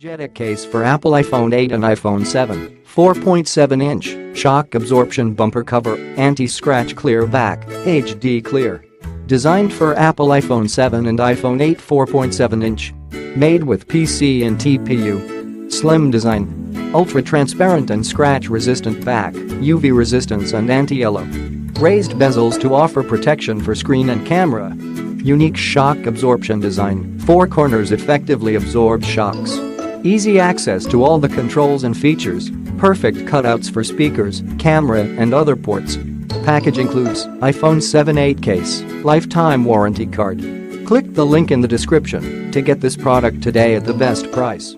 JETech case for Apple iPhone 8 and iPhone 7, 4.7-inch, shock absorption bumper cover, anti-scratch clear back, HD clear. Designed for Apple iPhone 7 and iPhone 8 4.7-inch. Made with PC and TPU. Slim design. Ultra-transparent and scratch-resistant back, UV resistance and anti-yellow. Raised bezels to offer protection for screen and camera. Unique shock absorption design, 4 corners effectively absorb shocks. Easy access to all the controls and features, perfect cutouts for speakers, camera and other ports. Package includes iPhone 7 case, lifetime warranty card. Click the link in the description to get this product today at the best price.